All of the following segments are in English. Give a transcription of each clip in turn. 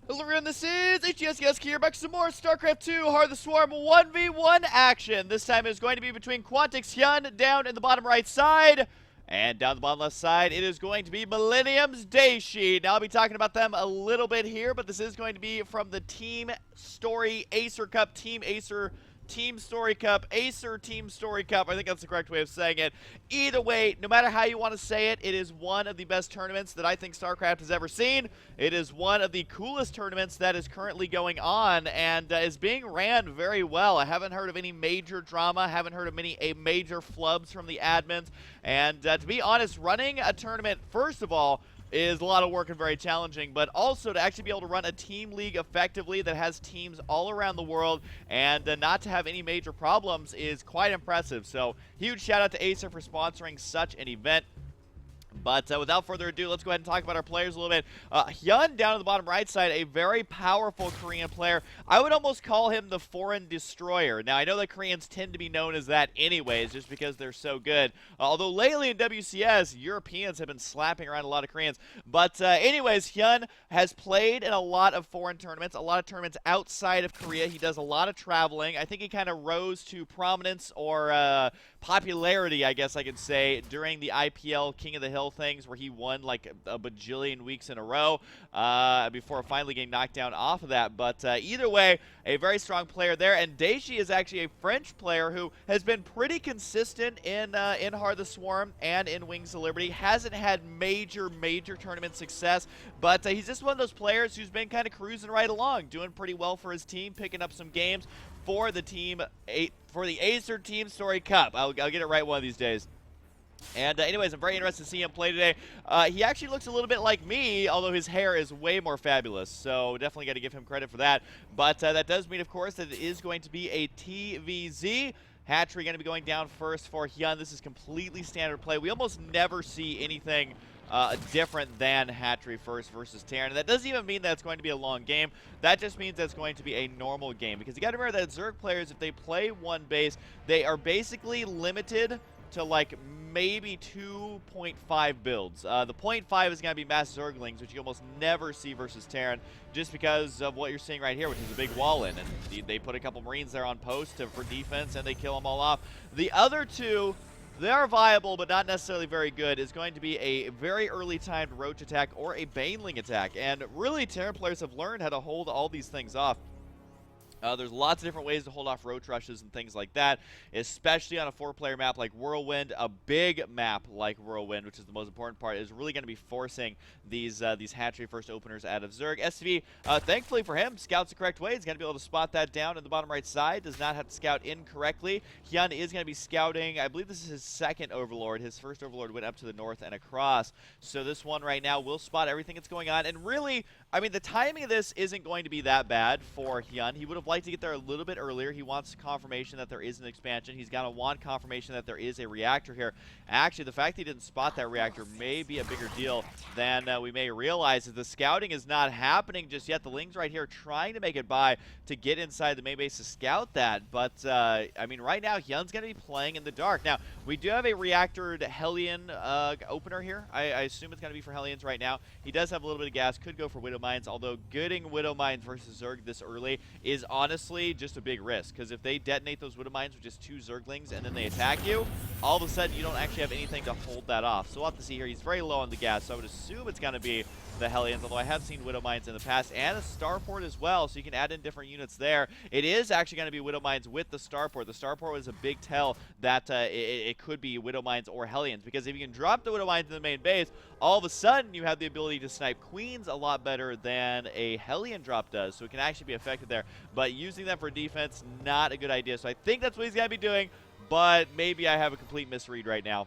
Hello everyone, this is Husky here, back with some more Starcraft 2 Heart of the Swarm 1v1 action. This time it's going to be between Quantix HyuN down in the bottom right side, and down the bottom left side it is going to be Millennium's Dayshi. Now I'll be talking about them a little bit here, but this is going to be from the Team Story Acer Cup, Team Acer TeamStory Cup, Acer TeamStory Cup. I think that's the correct way of saying it. Either way, no matter how you want to say it, it is one of the best tournaments that I think StarCraft has ever seen. It is one of the coolest tournaments that is currently going on and is being ran very well. I haven't heard of any major drama, haven't heard of major flubs from the admins. And to be honest, running a tournament, first of all, is a lot of work and very challenging, but also to actually be able to run a team league effectively that has teams all around the world and not to have any major problems is quite impressive. So huge shout out to Acer for sponsoring such an event. But without further ado, let's go ahead and talk about our players a little bit. HyuN down on the bottom right side, a very powerful Korean player. I would almost call him the foreign destroyer. Now, I know that Koreans tend to be known as that anyways, just because they're so good. Although lately in WCS, Europeans have been slapping around a lot of Koreans. But anyways, HyuN has played in a lot of foreign tournaments, a lot of tournaments outside of Korea. He does a lot of traveling. I think he kind of rose to prominence or popularity, I guess I could say, during the IPL King of the Hill things where he won like a bajillion weeks in a row before finally getting knocked down off of that. But either way, a very strong player there. And Dayshi is actually a French player who has been pretty consistent in Heart of the Swarm and in Wings of Liberty. Hasn't had major tournament success, but he's just one of those players who's been kind of cruising right along, doing pretty well for his team, picking up some games for the team, for the Acer TeamStory Cup. I'll get it right one of these days. And anyways, I'm very interested to see him play today. He actually looks a little bit like me, although his hair is way more fabulous. So definitely got to give him credit for that. But that does mean, of course, that it is going to be a TVZ. Hatchery going to be going down first for HyuN. This is completely standard play. We almost never see anything different than Hatchery first versus Terran. And that doesn't even mean that it's going to be a long game. That just means that it's going to be a normal game. Because you got to remember that Zerg players, if they play one base, they are basically limited to like maybe 2.5 builds. The 0.5 is going to be mass Zerglings, which you almost never see versus Terran, just because of what you're seeing right here, which is a big wall in. And they put a couple Marines there on post for defense, and they kill them all off. The other two, they are viable, but not necessarily very good, is going to be a very early timed Roach attack or a Baneling attack. And really, Terran players have learned how to hold all these things off. There's lots of different ways to hold off roach rushes and things like that, especially on a 4-player map like Whirlwind. A big map like Whirlwind, which is the most important part, is really going to be forcing these hatchery first openers out of Zerg. SV, thankfully for him, scouts the correct way. He's going to be able to spot that down in the bottom right side. Does not have to scout incorrectly. HyuN is going to be scouting. I believe this is his second Overlord. His first Overlord went up to the north and across. So this one right now will spot everything that's going on. And really, I mean, the timing of this isn't going to be that bad for HyuN. He would have liked to get there a little bit earlier. He wants confirmation that there is an expansion. He's going to want confirmation that there is a reactor here. Actually, the fact that he didn't spot that reactor may be a bigger deal than we may realize. As the scouting is not happening just yet. The Ling's right here trying to make it by to get inside the main base to scout that. But, I mean, right now, HyuN's going to be playing in the dark. Now, we do have a reactored Hellion opener here. I assume it's going to be for Hellions right now. He does have a little bit of gas. Could go for Widow Mines, although getting Widow Mines versus Zerg this early is honestly just a big risk, because if they detonate those Widow Mines with just 2 Zerglings and then they attack you, all of a sudden you don't actually have anything to hold that off. So we'll have to see here. He's very low on the gas, so I would assume it's going to be the Hellions, although I have seen Widow Mines in the past, and a Starport as well, so you can add in different units there. It is actually going to be Widow Mines with the Starport. The Starport was a big tell that it could be Widow Mines or Hellions, because if you can drop the Widow Mines in the main base, all of a sudden you have the ability to snipe Queens a lot better than a Hellion drop does, so it can actually be effective there. But using them for defense, not a good idea. So I think that's what he's going to be doing, but maybe I have a complete misread right now,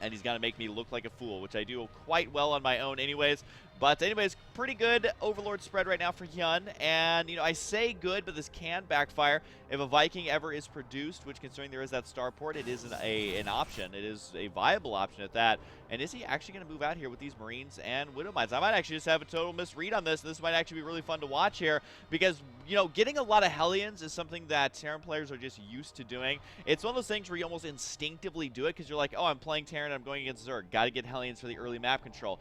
and he's going to make me look like a fool, which I do quite well on my own anyways. But anyways, pretty good Overlord spread right now for HyuN. And, you know, I say good, but this can backfire. If a Viking ever is produced, which considering there is that Starport, it is an option. It is a viable option at that. And is he actually going to move out here with these Marines and Widow Mines? I might actually just have a total misread on this. This might actually be really fun to watch here, because, you know, getting a lot of Hellions is something that Terran players are just used to doing. It's one of those things where you almost instinctively do it because you're like, oh, I'm playing Terran, I'm going against Zerg. Got to get Hellions for the early map control.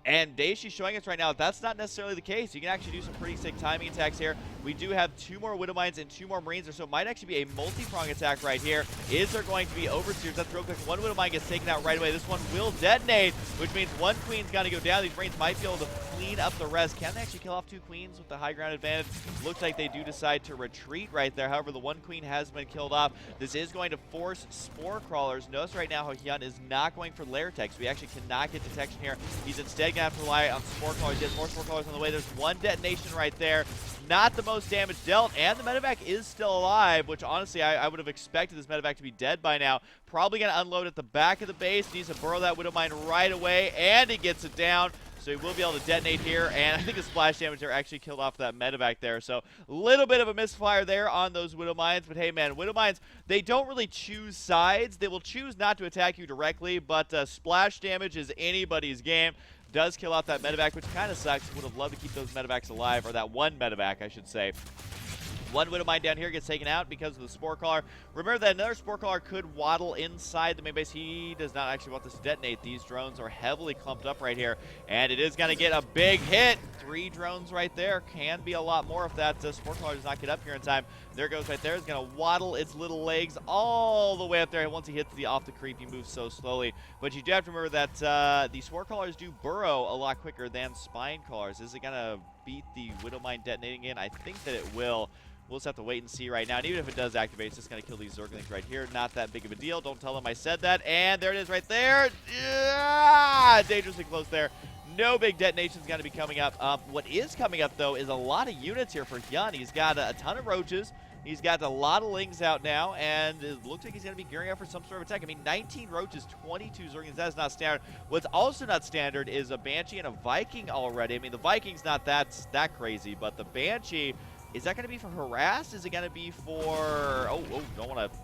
And Dayshi showing us right now that's not necessarily the case. You can actually do some pretty sick timing attacks here. We do have 2 more Widow Mines and 2 more Marines, so it might actually be a multi-prong attack right here. Is there going to be overseers? That's real quick. 1 Widow Mine gets taken out right away. This one will detonate, which means 1 Queen's got to go down. These Marines might be able to clean up the rest. Can they actually kill off 2 Queens with the high ground advantage? Looks like they do decide to retreat right there. However, the 1 Queen has been killed off. This is going to force Spore Crawlers. Notice right now how HyuN is not going for lair techs. We actually cannot get detection here. He's instead going to have to rely on Spore Crawlers. He has more Spore Crawlers on the way. There's 1 detonation right there. Not the most damage dealt, and the medevac is still alive, which honestly I would have expected this medevac to be dead by now. Probably going to unload at the back of the base. Needs to burrow that Widow Mine right away, and he gets it down. So he will be able to detonate here, and I think the splash damage there actually killed off that medevac there. So a little bit of a misfire there on those Widow Mines, but hey man, Widow Mines, they don't really choose sides. They will choose not to attack you directly, but splash damage is anybody's game. Does kill out that medevac, which kind of sucks. Would have loved to keep those medevacs alive, or that 1 medevac, I should say. 1 Widow Mine down here gets taken out because of the Spore Caller. Remember that another Spore Caller could waddle inside the main base. He does not actually want this to detonate. These drones are heavily clumped up right here, and it is going to get a big hit. 3 drones right there. Can be a lot more if that Spore Caller does not get up here in time. There it goes right there. It's going to waddle its little legs all the way up there. Once he hits the off the creep, he moves so slowly. But you do have to remember that the Spore Callers do burrow a lot quicker than Spine Callers. Is it going to beat the Widow Mine detonating in? I think that it will. We'll just have to wait and see right now. And even if it does activate, it's just going to kill these Zerglings right here. Not that big of a deal. Don't tell them I said that. And there it is right there. Yeah! Dangerously close there. No big detonations going to be coming up. What is coming up, though, is a lot of units here for HyuN. He's got a ton of roaches. He's got a lot of lings out now, and it looks like he's going to be gearing up for some sort of attack. I mean, 19 roaches, 22 Zerglings, that is not standard. What's also not standard is a Banshee and a Viking already. I mean, the Viking's not that crazy, but the Banshee, is that going to be for harass? Is it going to be for, don't want to,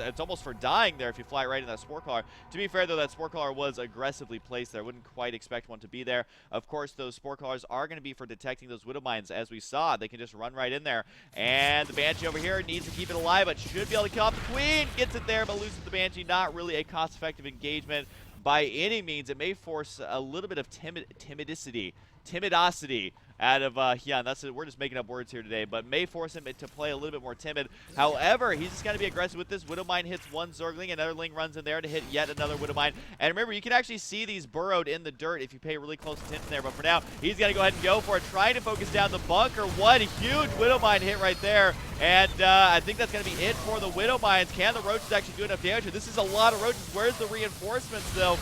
it's almost for dying there if you fly right in that Spore Caller. To be fair, though, that Spore Caller was aggressively placed there. Wouldn't quite expect one to be there. Of course, those Spore Callers are going to be for detecting those Widow Mines. As we saw, they can just run right in there. And the Banshee over here needs to keep it alive, but should be able to kill off the Queen. Gets it there, but loses the Banshee. Not really a cost-effective engagement by any means. It may force a little bit of timidosity out of HyuN. That's it. We're just making up words here today, but may force him to play a little bit more timid. However, he's just going to be aggressive with this. Widow Mine hits 1 Zergling, another Ling runs in there to hit yet another Widow Mine. And remember, you can actually see these burrowed in the dirt if you pay really close attention there. But for now, he's going to go ahead and go for it, trying to focus down the bunker. One huge Widow Mine hit right there. And I think that's going to be it for the Widow Mines. Can the roaches actually do enough damage? This is a lot of roaches. Where's the reinforcements, though?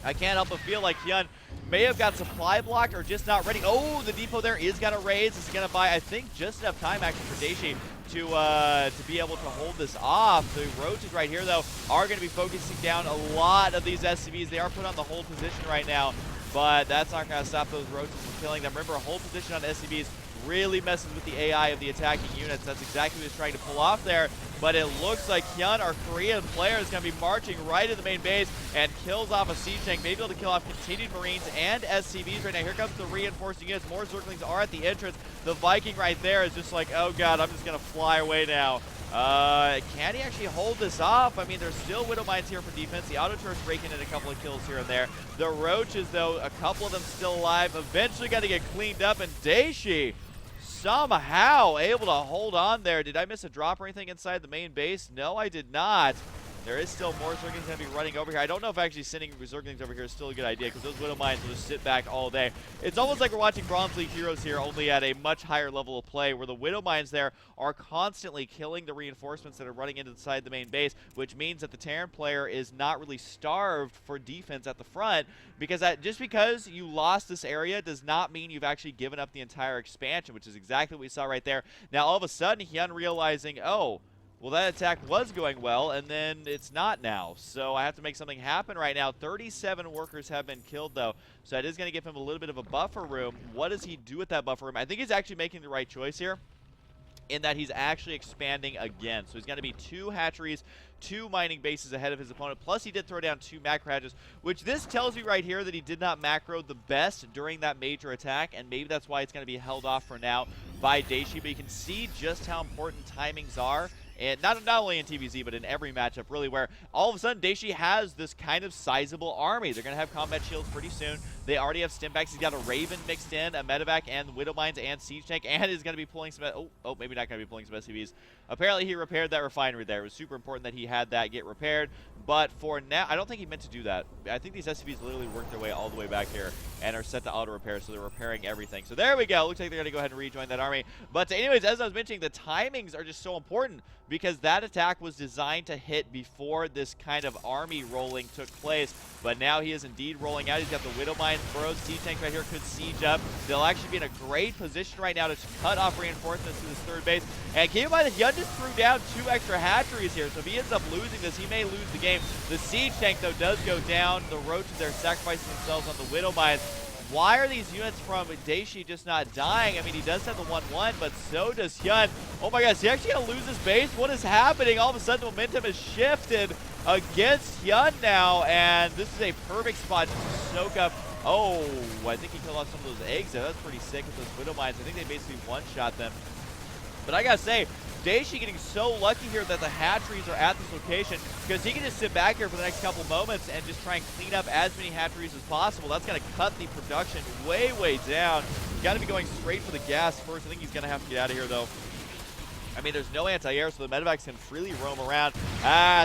I can't help but feel like HyuN may have got supply blocked or just not ready. Oh, the depot there is going to raise. This is going to buy, I think, just enough time actually for Dayshi to be able to hold this off. The roaches right here, though, are going to be focusing down a lot of these SCVs. They are put on the hold position right now, but that's not going to stop those roaches from killing them. Remember, a hold position on SCVs really messes with the AI of the attacking units. That's exactly what he's trying to pull off there. But it looks like HyuN, our Korean player, is going to be marching right in the main base and kills off a siege tank, maybe able to kill off continued Marines and SCVs right now. Here comes the reinforcing units. More Zerglings are at the entrance. The Viking right there is just like, oh god, I'm just going to fly away now. Can he actually hold this off? I mean, there's still Widow Mines here for defense. The auto turret's raking in a couple of kills here and there. The roaches, though, a couple of them still alive. Eventually got to get cleaned up, and Dayshi somehow able to hold on there. Did I miss a drop or anything inside the main base? No, I did not. There is still more Zerglings going to be running over here. I don't know if actually sending Zerglings over here is still a good idea, because those Widow Mines will just sit back all day. It's almost like we're watching Bronze League Heroes here, only at a much higher level of play, where the Widow Mines there are constantly killing the reinforcements that are running inside the main base, which means that the Terran player is not really starved for defense at the front, because just because you lost this area does not mean you've actually given up the entire expansion, which is exactly what we saw right there. Now, all of a sudden, HyuN realizing, oh, well, that attack was going well, and then it's not now. So I have to make something happen right now. 37 workers have been killed, though. So that is going to give him a little bit of a buffer room. What does he do with that buffer room? I think he's actually making the right choice here, in that he's actually expanding again. So he's going to be 2 hatcheries, 2 mining bases ahead of his opponent. Plus, he did throw down 2 macro hatches, which this tells me right here that he did not macro the best during that major attack, and maybe that's why it's going to be held off for now by Dayshi. But you can see just how important timings are. And not only in TVZ, but in every matchup, really, where all of a sudden Dayshi has this kind of sizable army. They're going to have combat shields pretty soon. They already have Stimpaks. He's got a Raven mixed in, a Medevac, and Widow Mines, and Siege Tank, and is going to be pulling some... maybe not going to be pulling some SCVs. Apparently, he repaired that refinery there. It was super important that he had that get repaired, but for now, I don't think he meant to do that. I think these SCVs literally worked their way all the way back here and are set to auto-repair, so they're repairing everything. So there we go. Looks like they're going to go ahead and rejoin that army. But anyways, as I was mentioning, the timings are just so important because that attack was designed to hit before this kind of army rolling took place. But now he is indeed rolling out. He's got the Widow Mines, Burrows, Siege Tank right here could siege up. They'll actually be in a great position right now to cut off reinforcements to this third base. And keep in mind that HyuN just threw down 2 extra hatcheries here, so if he ends up losing this, he may lose the game. The Siege Tank, though, does go down. The Roaches, they're sacrificing themselves on the Widow Mines. Why are these units from Dayshi just not dying? I mean, he does have the 1-1, but so does HyuN. Oh my gosh, is he actually going to lose his base? What is happening? All of a sudden, the momentum has shifted against HyuN now, and this is a perfect spot just to soak up. Oh, I think he killed off some of those eggs there. That's pretty sick with those Widow Mines. I think they basically one-shot them. But I gotta say, Dayshi getting so lucky here that the hatcheries are at this location because he can just sit back here for the next couple moments and just try and clean up as many hatcheries as possible. That's going to cut the production way, way down. He's got to be going straight for the gas first. I think he's going to have to get out of here, though. I mean, there's no anti-air, so the medevacs can freely roam around.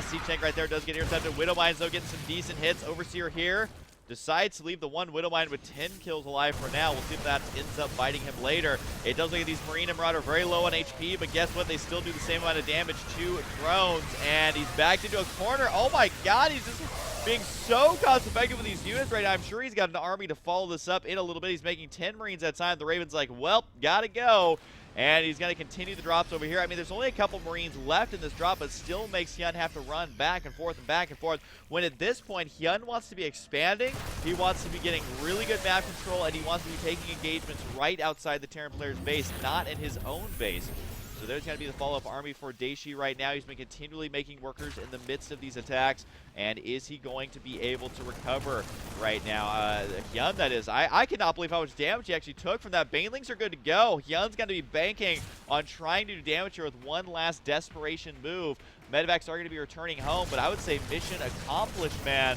Siege Tank right there does get intercepted. Widow Mines, though, getting some decent hits. Overseer here decides to leave the one Widow Mine with 10 kills alive for now. We'll see if that ends up biting him later. It does look like these Marine and Marauder are very low on HP, but guess what? They still do the same amount of damage to drones, and he's backed into a corner. Oh my god, he's just being so cost effective with these units right now. I'm sure he's got an army to follow this up in a little bit. He's making 10 Marines at a time. The Raven's like, well, gotta go. And he's going to continue the drops over here. I mean, there's only a couple Marines left in this drop, but still makes HyuN have to run back and forth and back and forth. When at this point, HyuN wants to be expanding, he wants to be getting really good map control, and he wants to be taking engagements right outside the Terran player's base, not in his own base. So there's going to be the follow-up army for Dayshi right now. He's been continually making workers in the midst of these attacks. And is he going to be able to recover right now? HyuN, that is. I cannot believe how much damage he actually took from that. Banelings are good to go. HyuN's going to be banking on trying to do damage here with one last desperation move. Medevacs are going to be returning home, but I would say mission accomplished, man.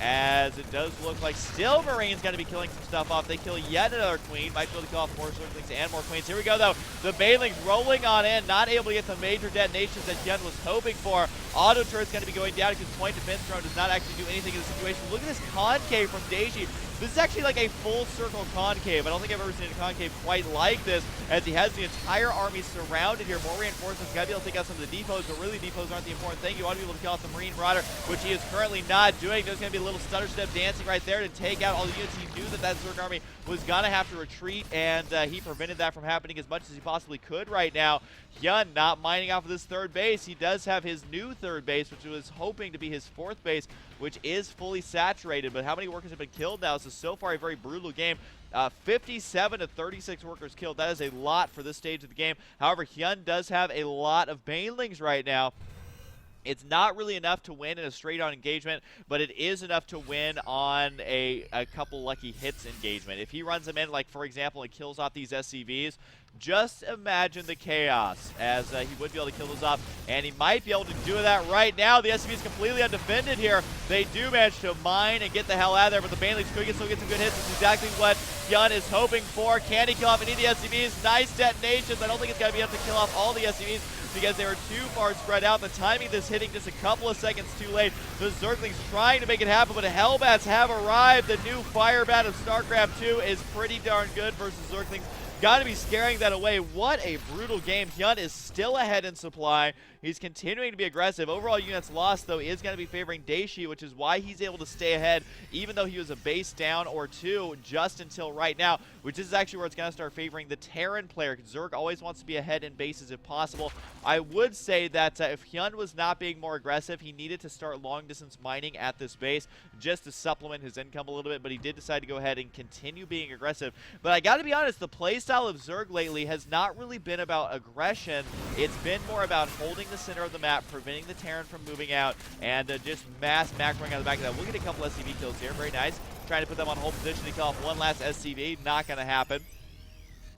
As it does look like still Marine's going to be killing some stuff off. They kill yet another queen. Might be able to kill off more Zerglings and more queens. Here we go, though. The Banelings rolling on in. Not able to get the major detonations that HyuN was hoping for. Auto turret's going to be going down because point defense drone does not actually do anything in the situation. Look at this concave from Dayshi. This is actually like a full circle concave. I don't think I've ever seen a concave quite like this, as he has the entire army surrounded here. More reinforcements. Got to be able to take out some of the depots, but really depots aren't the important thing. You want to be able to kill off the Marine Marauder, which he is currently not doing. There's going to be a little stutter step dancing right there to take out all the units. He knew that Zerg army was going to have to retreat, and he prevented that from happening as much as he possibly could right now. HyuN not mining off of this third base. He does have his new third base, which he was hoping to be his fourth base, which is fully saturated. But how many workers have been killed now? So far a very brutal game. 57 to 36 workers killed. That is a lot for this stage of the game. However, HyuN does have a lot of Banelings right now. It's not really enough to win in a straight-on engagement, but it is enough to win on a couple lucky hits engagement. If he runs them in, like, for example, and kills off these SCVs, just imagine the chaos, as he would be able to kill those off, and he might be able to do that right now. The SCV is completely undefended here. They do manage to mine and get the hell out of there, but the Banelings could still get some good hits. It's exactly what HyuN is hoping for. Can he kill off any of the SCVs? Nice detonations. I don't think it's going to be able to kill off all the SCVs because they were too far spread out. The timing of this hitting just a couple of seconds too late. The Zerglings trying to make it happen, but Hellbats have arrived. The new Firebat of Starcraft 2 is pretty darn good versus Zerglings. Got to be scaring that away. What a brutal game. HyuN is still ahead in supply. He's continuing to be aggressive. Overall units lost, though, is going to be favoring Dayshi, which is why he's able to stay ahead, even though he was a base down or two just until right now, which is actually where it's going to start favoring the Terran player. Zerg always wants to be ahead in bases if possible. I would say that if HyuN was not being more aggressive, he needed to start long-distance mining at this base just to supplement his income a little bit, but he did decide to go ahead and continue being aggressive. But I got to be honest, the playstyle of Zerg lately has not really been about aggression. It's been more about holding the center of the map, preventing the Terran from moving out, and just mass macroing out the back of that. We'll get a couple SCV kills here. Very nice. Trying to put them on hold position to kill off one last SCV. Not going to happen.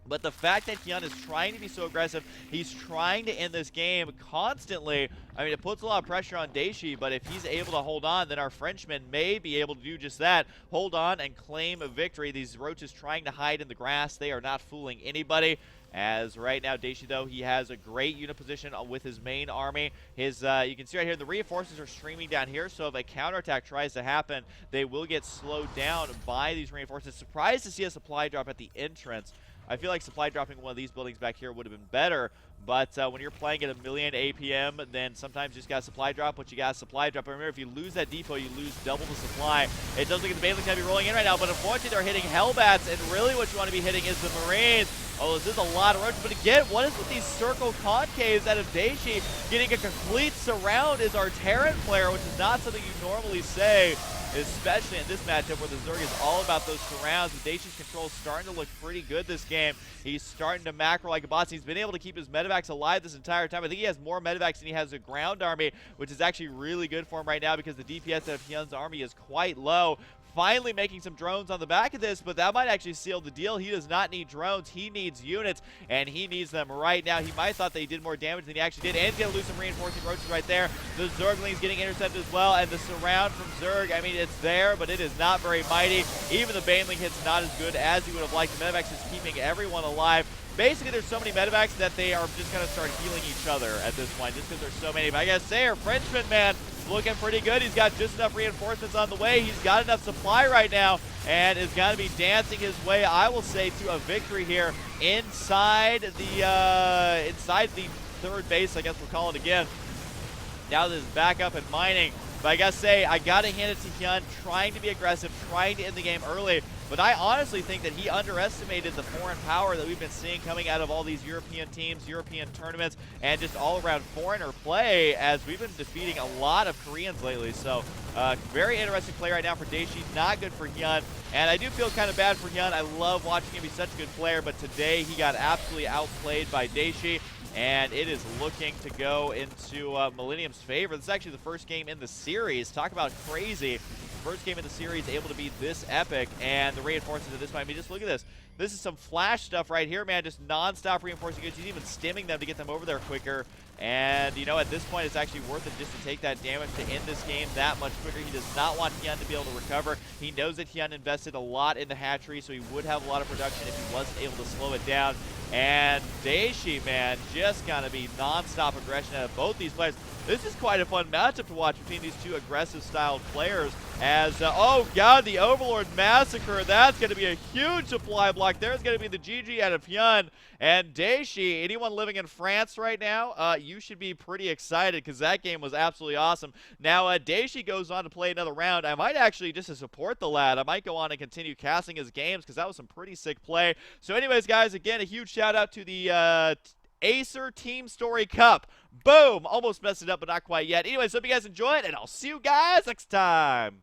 But the fact that HyuN is trying to be so aggressive, he's trying to end this game constantly. I mean, it puts a lot of pressure on Dayshi, but if he's able to hold on, then our Frenchman may be able to do just that. Hold on and claim a victory. These roaches trying to hide in the grass, they are not fooling anybody. As right now, Dayshi, though, he has a great unit position with his main army. His, you can see right here, the reinforcements are streaming down here, so if a counterattack tries to happen, they will get slowed down by these reinforcements. Surprised to see a supply drop at the entrance. I feel like supply dropping one of these buildings back here would have been better, but when you're playing at 1,000,000 APM, then sometimes you just got a supply drop, but you got a supply drop. Remember, if you lose that depot, you lose double the supply. It does look like the Baneling's going to be rolling in right now, but unfortunately they're hitting Hellbats, and really what you want to be hitting is the Marines. Oh, this is a lot of roaches, but again, what is with these circle concaves out of Dayshi? Getting a complete surround is our Terran player, which is not something you normally say, especially in this matchup where the Zerg is all about those surrounds. And Dayshi's control is starting to look pretty good this game. He's starting to macro like a boss. He's been able to keep his medevacs alive this entire time. I think he has more medevacs than he has a ground army, which is actually really good for him right now because the DPS of HyuN's army is quite low. Finally making some drones on the back of this, but that might actually seal the deal. He does not need drones. He needs units, and he needs them right now. He might have thought they did more damage than he actually did, and he's going to lose some reinforcing roaches right there. The Zergling's getting intercepted as well, and the surround from Zerg, I mean, it's there, but it is not very mighty. Even the Baneling hit's not as good as you would have liked. The medevacs is keeping everyone alive. Basically, there's so many medevacs that they are just going to start healing each other at this point, just because there's so many. But I gotta say, our Frenchman, man, looking pretty good. He's got just enough reinforcements on the way. He's got enough supply right now and is going to be dancing his way, I will say, to a victory here inside the third base, I guess we'll call it again. Now this is back up and mining. But I gotta say, I gotta hand it to HyuN, trying to be aggressive, trying to end the game early. But I honestly think that he underestimated the foreign power that we've been seeing coming out of all these European teams, European tournaments, and just all-around foreigner play as we've been defeating a lot of Koreans lately. So, very interesting play right now for Dayshi, not good for HyuN. And I do feel kind of bad for HyuN. I love watching him be such a good player, but today he got absolutely outplayed by Dayshi. And it is looking to go into Millennium's favor. This is actually the first game in the series. Talk about crazy. First game in the series able to be this epic, and the reinforcements of this might be, just look at this. This is some flash stuff right here, man, just non-stop reinforcing goods. He's even stimming them to get them over there quicker. And, you know, at this point, it's actually worth it just to take that damage to end this game that much quicker. He does not want HyuN to be able to recover. He knows that HyuN invested a lot in the hatchery, so he would have a lot of production if he wasn't able to slow it down. And Dayshi, man, just gonna be non-stop aggression out of both these players. This is quite a fun matchup to watch between these two aggressive-styled players. As, oh god, the Overlord Massacre, that's going to be a huge supply block. There's going to be the GG out of HyuN. And Dayshi, anyone living in France right now, you should be pretty excited because that game was absolutely awesome. Now, Dayshi goes on to play another round. I might actually, just to support the lad, I might go on and continue casting his games because that was some pretty sick play. So anyways, guys, again, a huge shout-out to the Acer TeamStory Cup. Boom! Almost messed it up, but not quite yet. Anyways, hope you guys enjoyed, and I'll see you guys next time.